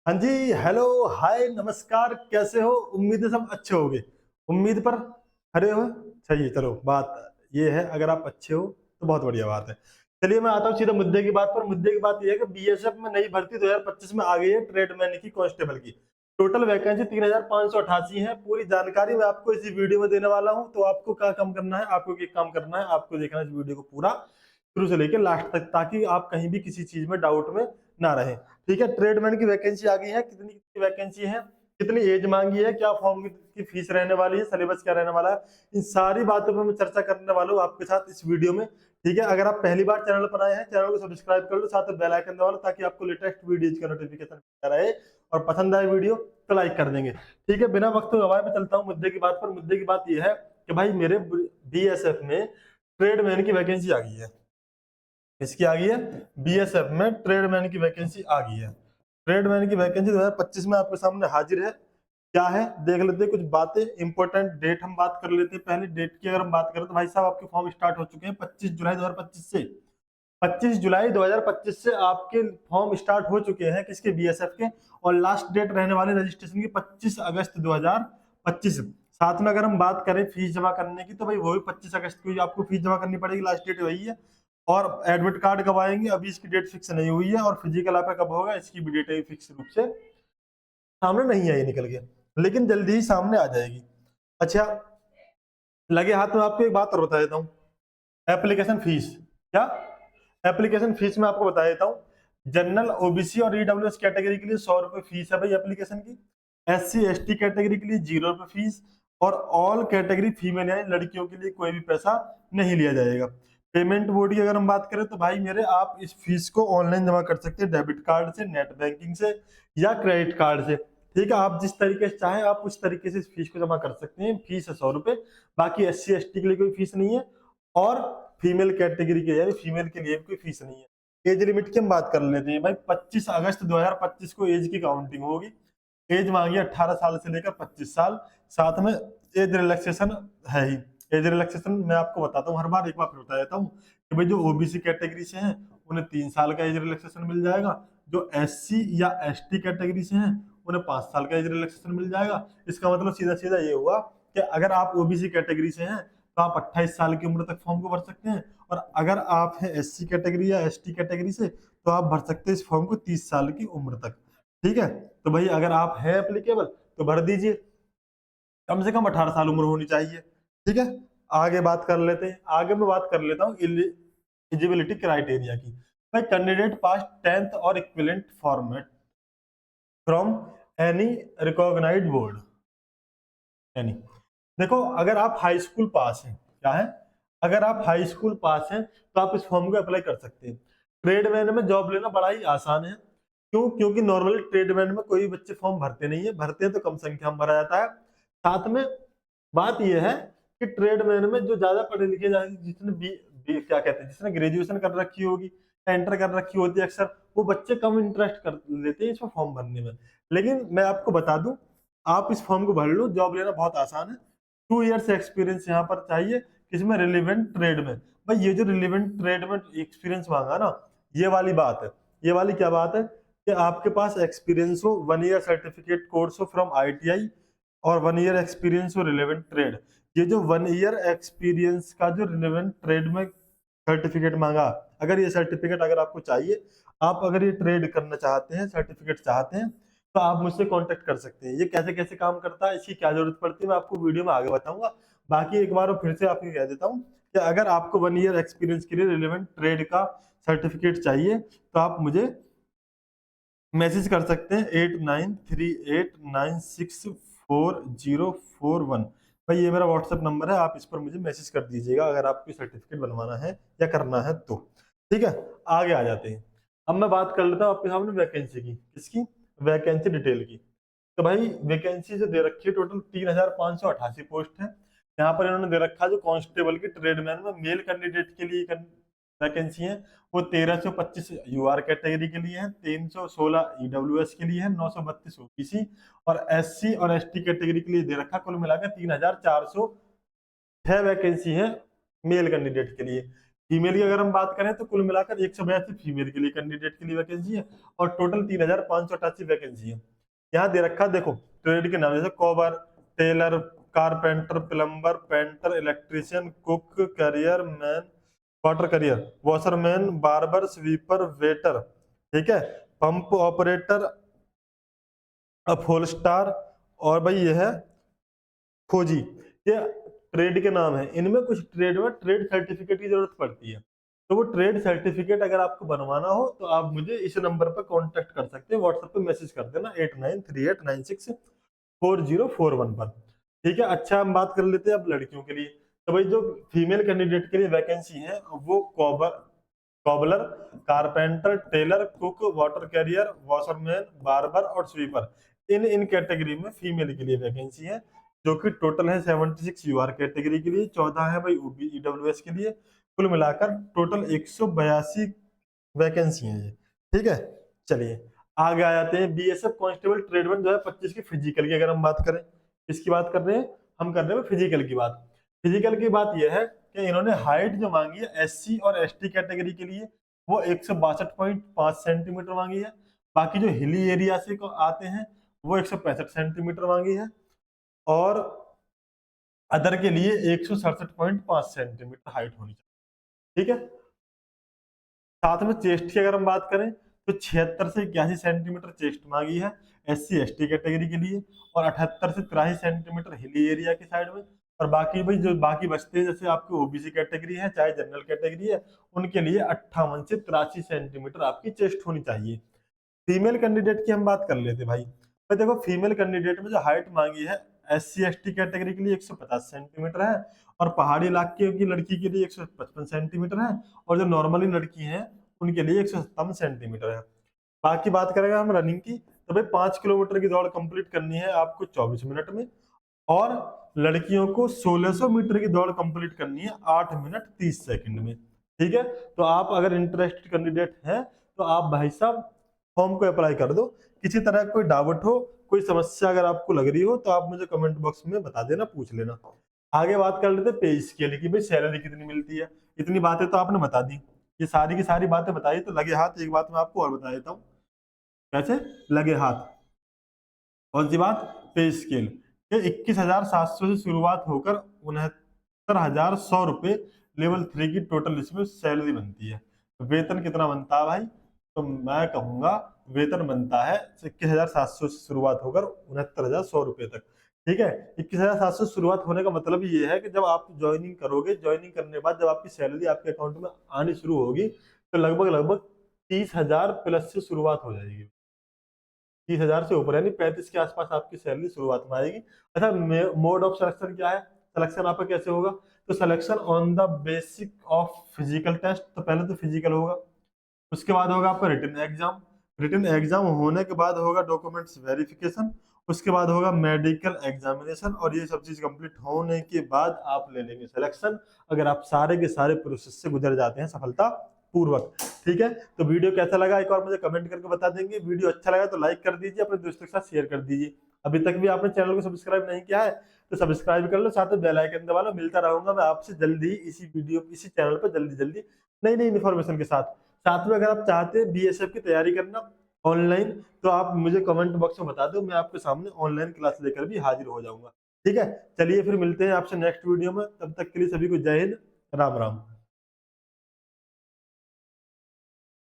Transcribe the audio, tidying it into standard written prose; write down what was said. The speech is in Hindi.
हाँ जी। हेलो। हाय नमस्कार, कैसे हो? उम्मीद है सब अच्छे होगे। उम्मीद पर खरे हो। सही है, चलो बात ये है, अगर आप अच्छे हो तो बहुत बढ़िया बात है। चलिए मैं आता हूँ सीधा मुद्दे की बात पर। मुद्दे की बात ये है कि बीएसएफ में नई भर्ती 2025 में आ गई है, ट्रेडमैन की, कांस्टेबल की। टोटल वैकेंसी 3588 है। पूरी जानकारी मैं आपको इसी वीडियो में देने वाला हूँ। तो आपको क्या काम करना है, आपको एक काम करना है, आपको देखना है इस वीडियो को पूरा शुरू से लेकर लास्ट तक, ताकि आप कहीं भी किसी चीज में डाउट में ना रहे। ठीक है, ट्रेडमैन की वैकेंसी आ गई है। कितनी कितनी वैकेंसी है, कितनी एज मांगी है, क्या फॉर्म की फीस रहने वाली है, सिलेबस क्या रहने वाला है, इन सारी बातों पर मैं चर्चा करने वाला हूँ आपके साथ इस वीडियो में। ठीक है, अगर आप पहली बार चैनल पर आए हैं, चैनल को सब्सक्राइब कर लो, साथ में बेल आइकन दबा लो, ताकि आपको लेटेस्ट वीडियोज का नोटिफिकेशन मिलता रहे। और पसंद आए वीडियो तो लाइक कर देंगे। ठीक है, बिना वक्त गवाए मैं चलता हूँ मुद्दे की बात पर। मुद्दे की बात यह है कि भाई मेरे बीएसएफ में ट्रेडमैन की वैकेंसी आ गई है। इसकी आ गई है, बीएसएफ में ट्रेडमैन की वैकेंसी आ गई है। ट्रेडमैन की वैकेंसी 2025 में आपके सामने हाजिर है। क्या है देख लेते हैं, कुछ बातें इंपॉर्टेंट डेट हम बात कर लेते हैं। पहले डेट की अगर हम बात करें तो भाई साहब आपके फॉर्म स्टार्ट हो चुके हैं 25 जुलाई 2025 से। 25 जुलाई 2025 से आपके फॉर्म स्टार्ट हो चुके हैं, किसके? बीएसएफ के। और लास्ट डेट रहने वाले रजिस्ट्रेशन की 25 अगस्त 2025। साथ में अगर हम बात करें फीस जमा करने की, तो भाई वो भी 25 अगस्त को ही आपको फीस जमा करनी पड़ेगी, लास्ट डेट वही है। और एडमिट कार्ड कब आएंगे, अभी इसकी डेट फिक्स नहीं हुई है। और फिजिकल आपका कब होगा, इसकी भी डेट फिक्स रूप से सामने नहीं आई निकल के, लेकिन जल्दी ही सामने आ जाएगी। अच्छा, लगे हाथ में आपको एक बात और बता देता हूँ। एप्लीकेशन फीस, क्या एप्लीकेशन फीस में आपको बता देता हूँ। जनरल, ओबीसी और ईडब्ल्यूएस कैटेगरी के लिए 100 रुपए फीस है भाई एप्लीकेशन की। एससी एसटी कैटेगरी के लिए 0 रुपए फीस। और ऑल कैटेगरी फीमेल यानी लड़कियों के लिए कोई भी पैसा नहीं लिया जाएगा। पेमेंट मोड की अगर हम बात करें तो भाई मेरे, आप इस फीस को ऑनलाइन जमा कर सकते हैं, डेबिट कार्ड से, नेट बैंकिंग से, या क्रेडिट कार्ड से। ठीक है, आप जिस तरीके से चाहें आप उस तरीके से इस फीस को जमा कर सकते हैं। फीस है 100 रुपए। बाकी एससी एसटी के लिए कोई फीस नहीं है। और फीमेल कैटेगरी के यानी फीमेल के लिए भी कोई फीस नहीं है। एज लिमिट की हम बात कर लेते हैं भाई। 25 अगस्त 2025 को एज की काउंटिंग होगी। एज मांगी 18 साल से लेकर 25 साल। साथ में एज रिलैक्सेशन है ही। एज रिलैक्सेशन मैं आपको बताता हूँ, हर बार एक बार फिर बता देता हूँ कि भाई जो ओबीसी कैटेगरी से हैं उन्हें 3 साल का एज रिलैक्सेशन मिल जाएगा। जो एससी या एसटी कैटेगरी से हैं उन्हें 5 साल का एज रिलैक्सेशन मिल जाएगा। इसका मतलब सीधा सीधा ये हुआ कि अगर आप ओबीसी कैटेगरी से हैं तो आप 28 साल की उम्र तक फॉर्म को भर सकते हैं। और अगर आप हैं एससी कैटेगरी या एसटी कैटेगरी से तो आप भर सकते हैं इस फॉर्म को 30 साल की उम्र तक। ठीक है, तो भाई अगर आप हैं एप्लीकेबल तो भर दीजिए। कम से कम 18 साल उम्र होनी चाहिए। ठीक है, आगे बात कर लेते हैं। आगे मैं बात कर लेता हूँ एलिजिबिलिटी क्राइटेरिया की। भाई कैंडिडेट पास 10th और equivalent format from any recognised board. Any, देखो अगर आप हाई स्कूल पास हैं, क्या है, अगर आप हाई स्कूल पास हैं तो आप इस फॉर्म को अप्लाई कर सकते हैं। ट्रेडमैन में जॉब लेना बड़ा ही आसान है। क्यों? क्योंकि नॉर्मली ट्रेडमैन में कोई बच्चे फॉर्म भरते नहीं है, भरते हैं तो कम संख्या में भरा जाता है। साथ में बात यह है कि ट्रेडमैन में जो ज्यादा पढ़े लिखे जिसने क्या कहते हैं, जिसने ग्रेजुएशन कर रखी होगी, एंटर कर रखी होती है, अक्सर वो बच्चे कम इंटरेस्ट कर लेते हैं इसमें फॉर्म भरने में। लेकिन मैं आपको बता दूं, आप इस फॉर्म को भर लो, जॉब लेना बहुत आसान है। 2 ईयर्स एक्सपीरियंस यहाँ पर चाहिए, किसमें? रिलेवेंट ट्रेड में। भाई ये जो रिलेवेंट ट्रेड में एक्सपीरियंस मांगा ना, ये वाली बात है। ये वाली क्या बात है कि आपके पास एक्सपीरियंस हो, 1 ईयर सर्टिफिकेट कोर्स हो फ्रॉम आईटीआई, और 1 ईयर एक्सपीरियंस हो रिलेवेंट ट्रेड। ये जो 1 ईयर एक्सपीरियंस का जो रिलेवेंट ट्रेड में सर्टिफिकेट मांगा, अगर ये सर्टिफिकेट अगर आपको चाहिए, आप अगर ये ट्रेड करना चाहते हैं, सर्टिफिकेट चाहते हैं, तो आप मुझसे कांटेक्ट कर सकते हैं। ये कैसे कैसे काम करता है, इसकी क्या जरूरत पड़ती है, मैं आपको वीडियो में आगे बताऊंगा। बाकी एक बार फिर से आपको कह देता हूँ कि अगर आपको 1 ईयर एक्सपीरियंस के लिए रिलेवेंट ट्रेड का सर्टिफिकेट चाहिए तो आप मुझे मैसेज कर सकते हैं 8938964041। भाई ये मेरा व्हाट्सएप नंबर है, आप इस पर मुझे मैसेज कर दीजिएगा अगर आपको सर्टिफिकेट बनवाना है या करना है तो। ठीक है, आगे आ जाते हैं। अब मैं बात कर लेता हूँ आपके सामने वैकेंसी की। किसकी? वैकेंसी डिटेल की। तो भाई वैकेंसी जो दे रखी है, टोटल 3588 पोस्ट है। यहाँ पर इन्होंने दे रखा है जो कांस्टेबल की ट्रेडमैन में मेल कैंडिडेट के लिए वैकेंसी है, वो 1325 यूआर कैटेगरी के लिए है, 316 ईडब्ल्यूएस के लिए है, 932 ओबीसी और एससी और एसटी कैटेगरी के लिए दे रखा। कुल मिलाकर 3406 वैकेंसी है मेल कैंडिडेट के लिए। फीमेल की अगर हम बात करें तो कुल मिलाकर 182 फीमेल के लिए कैंडिडेट के लिए वैकेंसी है और टोटल 3588 वैकेंसी है। यहाँ दे रखा देखो ट्रेड के नाम जैसे cobbler, tailor, carpenter, plumber, painter, electrician, cook, carrier man, water carrier, washerman, barber, sweeper, waiter, ठीक है, पंप ऑपरेटर, अपहोल्स्टार, और भाई ये है खोजी। ये ट्रेड के नाम है। इनमें कुछ ट्रेड में ट्रेड सर्टिफिकेट की जरूरत पड़ती है, तो वो ट्रेड सर्टिफिकेट अगर आपको बनवाना हो तो आप मुझे इस नंबर पर कांटेक्ट कर सकते हैं, व्हाट्सएप पे मैसेज कर देना 8938964041 पर, ठीक है। अच्छा हम बात कर लेते हैं अब लड़कियों के लिए। तो भाई जो फीमेल कैंडिडेट के लिए वैकेंसी है वो cobbler, carpenter, tailor, cook, water carrier, washerman, barber और स्वीपर, इन कैटेगरी में फीमेल के लिए वैकेंसी है, जो कि टोटल है 76 यूआर कैटेगरी के लिए, 14 है भाई ओबी ईडब्ल्यूएस के लिए। कुल मिलाकर टोटल 182 वैकेंसी है ये, ठीक है। चलिए आगे आ जाते हैं बीएसएफ कांस्टेबल ट्रेड 1 2025 की फिजिकल की अगर हम बात करें, किसकी बात कर रहे हैं, हम कर रहे हैं फिजिकल की बात। फिजिकल की बात यह है कि इन्होंने हाइट जो मांगी है एससी और एसटी कैटेगरी के लिए वो 162.5 सेंटीमीटर मांगी है। बाकी जो हिली एरिया से आते हैं वो 165 सेंटीमीटर मांगी है, और अदर के लिए 167.5 सेंटीमीटर हाइट होनी चाहिए, ठीक है। साथ में चेस्ट की अगर हम बात करें तो 76 से 81 सेंटीमीटर चेस्ट मांगी है एससी एसटी कैटेगरी के लिए, और 78 से 83 सेंटीमीटर हिली एरिया की साइड में। और बाकी भाई जो बाकी बचते हैं जैसे आपकी ओबीसी कैटेगरी है चाहे जनरल कैटेगरी है, उनके लिए 58 से 83 सेंटीमीटर आपकी चेस्ट होनी चाहिए। फीमेल कैंडिडेट की हम बात कर लेते भाई। तो देखो फीमेल कैंडिडेट में जो हाइट मांगी है एससी एसटी कैटेगरी के लिए 150 सेंटीमीटर है, और पहाड़ी इलाके की लड़की के लिए 155 सेंटीमीटर है, और जो नॉर्मली लड़की हैं उनके लिए 157 सेंटीमीटर है। बाकी बात करेंगे हम रनिंग की, तो भाई 5 किलोमीटर की दौड़ कंप्लीट करनी है आपको 24 मिनट में, और लड़कियों को 1600 मीटर की दौड़ कंप्लीट करनी है 8 मिनट 30 सेकंड में, ठीक है। तो आप अगर इंटरेस्टेड कैंडिडेट हैं तो आप भाई साहब फॉर्म को अप्लाई कर दो। किसी तरह कोई डाउट हो, कोई समस्या अगर आपको लग रही हो तो आप मुझे कमेंट बॉक्स में बता देना, पूछ लेना। आगे बात कर लेते पे स्केल की, भाई सैलरी कितनी मिलती है। इतनी बातें तो आपने बता दी, ये सारी की सारी बातें बताई, तो लगे हाथ एक बात मैं आपको और बता देता हूँ। कैसे लगे हाथ, कौन सी बात, पे स्केल। ये 21,700 से शुरुआत होकर 69,100 रुपए लेवल 3 की टोटल इसमें सैलरी बनती है। तो वेतन कितना बनता है भाई, तो मैं कहूंगा वेतन बनता है 21,700 से शुरुआत होकर 69,100 रुपए तक, ठीक है। 21,700 शुरुआत होने का मतलब ये है कि जब आप ज्वाइनिंग करोगे, ज्वाइनिंग करने के बाद जब आपकी सैलरी आपके अकाउंट में आनी शुरू होगी तो लगभग लगभग 30,000 प्लस से शुरुआत हो जाएगी। 30,000 से ऊपर यानी 35 के आसपास आपकी सैलरी शुरुआत में आएगी। अच्छा मोड ऑफ सिलेक्शन क्या है, सिलेक्शन आपका कैसे होगा, तो selection on the basic of physical test, तो पहले तो फिजिकल होगा, उसके बाद होगा आपका रिटन एग्जाम, रिटन एग्जाम होने के बाद होगा डॉक्यूमेंट्स वेरिफिकेशन, उसके बाद होगा मेडिकल एग्जामिनेशन, और ये सब चीज कंप्लीट होने के बाद आप ले लेंगे सिलेक्शन, अगर आप सारे के सारे प्रोसेस से गुजर जाते हैं सफलता पूर्वक, ठीक है। तो वीडियो कैसा लगा एक और मुझे कमेंट करके बता देंगे। वीडियो अच्छा लगा तो लाइक कर दीजिए, अपने दोस्तों के साथ शेयर कर दीजिए। अभी तक भी आपने चैनल को सब्सक्राइब नहीं किया है तो सब्सक्राइब कर लो, साथ में बेल आइकन दबा लो। मिलता रहूंगा मैं आपसे जल्दी इसी वीडियो इसी चैनल पर जल्दी जल्दी नई नई इन्फॉर्मेशन के साथ। साथ में अगर आप चाहते हैं बीएसएफ की तैयारी करना ऑनलाइन तो आप मुझे कमेंट बॉक्स में बता दो, मैं आपके सामने ऑनलाइन क्लास लेकर भी हाजिर हो जाऊंगा, ठीक है। चलिए फिर मिलते हैं आपसे नेक्स्ट वीडियो में, तब तक के लिए सभी को जय हिंद, राम राम।